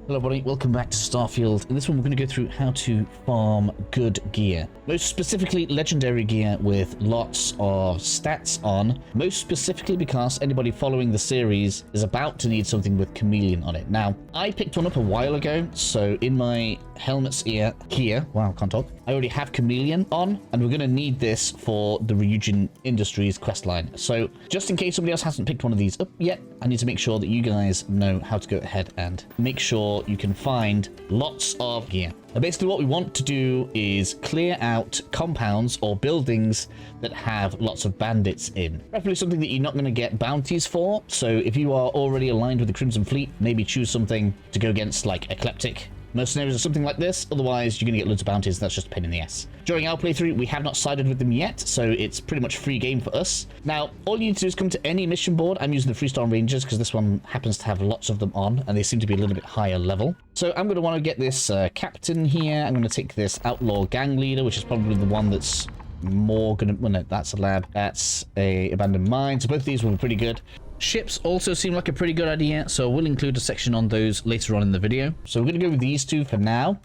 Hello everybody, welcome back to Starfield. In this one we're going to go through how to farm good gear. Most specifically legendary gear with lots of stats on. Most specifically because anybody following the series is about to need something with Chameleon on it. Now, I picked one up a while ago, so in my helmet's ear here, wow, can't talk, I already have Chameleon on, and we're going to need this for the Ryujin Industries questline. So just in case somebody else hasn't picked one of these up yet, I need to make sure that you guys know how to go ahead and make sure you can find lots of gear. Now basically what we want to do is clear out compounds or buildings that have lots of bandits in. Preferably something that you're not going to get bounties for. So if you are already aligned with the Crimson Fleet, maybe choose something to go against like Eclectic Mercenaries or something like this. Otherwise, you're going to get loads of bounties. That's just a pain in the ass. During our playthrough, we have not sided with them yet, so it's pretty much free game for us. Now, all you need to do is come to any mission board. I'm using the Freestar Rangers because this one happens to have lots of them on, and they seem to be a little bit higher level. So I'm going to want to get this captain here. I'm going to take this outlaw gang leader, which is probably the one that's more going to... Well, no, that's a lab. That's a abandoned mine. So both of these will be pretty good. Ships also seem like a pretty good idea, so we'll include a section on those later on in the video. So we're going to go with these two for now.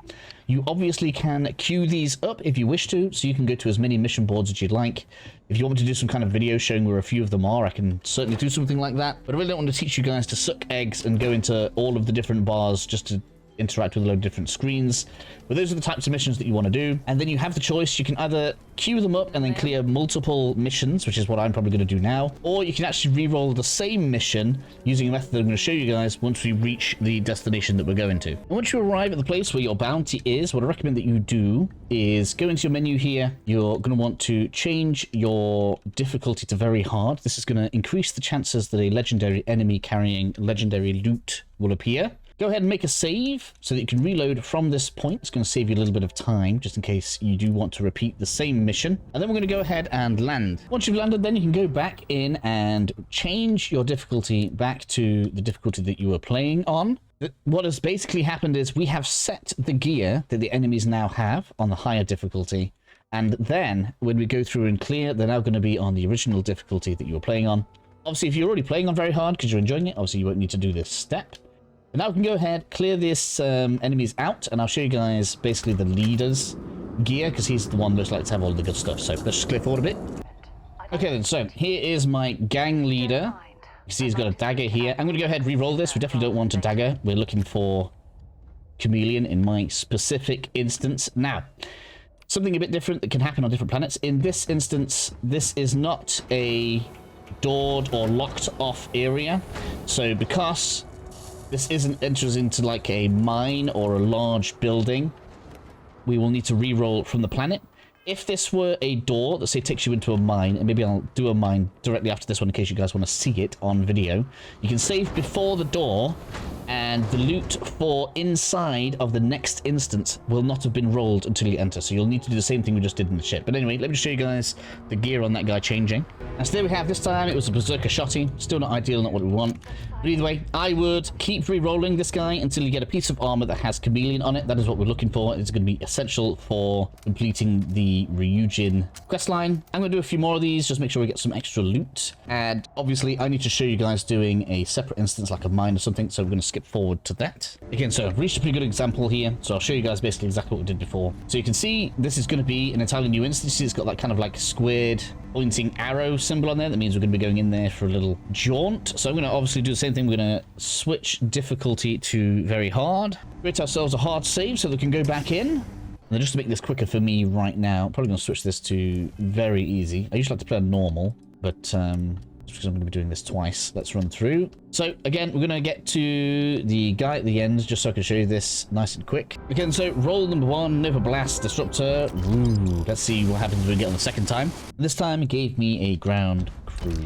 You obviously can queue these up if you wish to, so you can go to as many mission boards as you'd like. If you want me to do some kind of video showing where a few of them are, I can certainly do something like that. But I really don't want to teach you guys to suck eggs and go into all of the different bars just to interact with a load of different screens. But those are the types of missions that you want to do. And then you have the choice. You can either queue them up and then clear multiple missions, which is what I'm probably going to do now. Or you can actually re-roll the same mission using a method that I'm going to show you guys once we reach the destination that we're going to. And once you arrive at the place where your bounty is, what I recommend that you do is go into your menu here. You're going to want to change your difficulty to very hard. This is going to increase the chances that a legendary enemy carrying legendary loot will appear. Go ahead and make a save so that you can reload from this point. It's going to save you a little bit of time just in case you do want to repeat the same mission. And then we're going to go ahead and land. Once you've landed, then you can go back in and change your difficulty back to the difficulty that you were playing on. What has basically happened is we have set the gear that the enemies now have on the higher difficulty. And then when we go through and clear, they're now going to be on the original difficulty that you were playing on. Obviously, if you're already playing on very hard because you're enjoying it, obviously you won't need to do this step. But now we can go ahead, clear this enemies out, and I'll show you guys basically the leader's gear, because he's the one most likely to have all the good stuff. So let's just clear forward a bit. Okay then, so here is my gang leader. You see he's got a dagger here. I'm going to go ahead and re-roll this. We definitely don't want a dagger. We're looking for Chameleon in my specific instance. Now, something a bit different that can happen on different planets. In this instance, this is not a doored or locked off area. So because this enters into like a mine or a large building, we will need to re-roll from the planet. If this were a door that, say, takes you into a mine, and maybe I'll do a mine directly after this one in case you guys want to see it on video, you can save before the door, and the loot for inside of the next instance will not have been rolled until you enter. So you'll need to do the same thing we just did in the ship. But anyway, let me just show you guys the gear on that guy changing. And so there we have, this time it was a Berserker Shotty. Still not ideal, not what we want. But either way, I would keep re-rolling this guy until you get a piece of armor that has Chameleon on it. That is what we're looking for. It's going to be essential for completing the Ryujin questline. I'm going to do a few more of these, just make sure we get some extra loot. And obviously, I need to show you guys doing a separate instance, like a mine or something, so we're going to skip forward to that. Again, so I've reached a pretty good example here, so I'll show you guys basically exactly what we did before. So you can see this is going to be an entirely new instance. It's got that kind of like squared pointing arrow symbol on there. That means we're going to be going in there for a little jaunt. So I'm going to obviously do the same thing. We're going to switch difficulty to very hard. Create ourselves a hard save so that we can go back in. And then just to make this quicker for me right now, I'm probably going to switch this to very easy. I usually like to play on normal, but because I'm going to be doing this twice, let's run through. So again, we're going to get to the guy at the end just so I can show you this nice and quick. Again, so roll number 1, Nova Blast Disruptor. Ooh, let's see what happens when we get on the second time. This time it gave me a ground crew.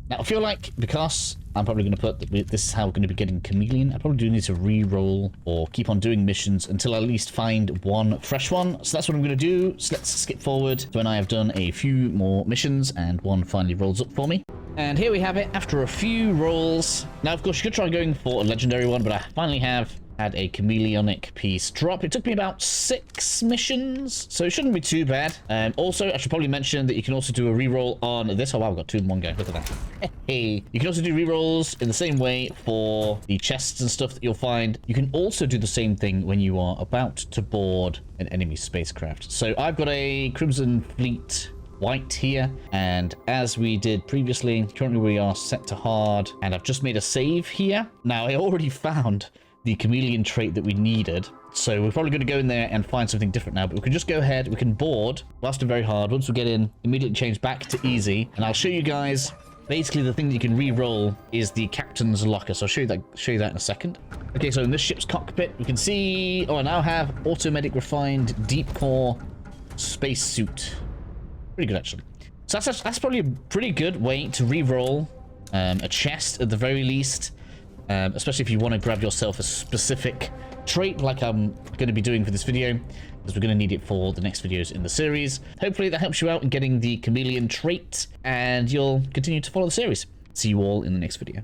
Now I feel like because I'm probably going to put that this is how we're going to be getting Chameleon, I probably do need to re-roll or keep on doing missions until I at least find one fresh one. So that's what I'm going to do. So let's skip forward to when I have done a few more missions and one finally rolls up for me. And here we have it after a few rolls. Now, of course, you could try going for a legendary one, but I finally have had a chameleonic piece drop. It took me about 6 missions, so it shouldn't be too bad. Also, I should probably mention that you can also do a reroll on this. Oh wow, I've got 2 in one go. Look at that. Hey, you can also do rerolls in the same way for the chests and stuff that you'll find. You can also do the same thing when you are about to board an enemy spacecraft. So I've got a Crimson Fleet White here, and as we did previously, currently we are set to hard, and I've just made a save here. Now, I already found the chameleon trait that we needed, so we're probably going to go in there and find something different now, but we can just go ahead, we can board whilst we're very hard. Once we get in, immediately change back to easy, and I'll show you guys. Basically, the thing that you can re-roll is the captain's locker, so I'll show you that in a second. Okay, so in this ship's cockpit, we can see, I now have Automedic Refined Deep Core Spacesuit. Pretty good, actually. So that's probably a pretty good way to re-roll a chest at the very least, especially if you want to grab yourself a specific trait like I'm going to be doing for this video, because we're going to need it for the next videos in the series. Hopefully that helps you out in getting the chameleon trait, and you'll continue to follow the series. See you all in the next video.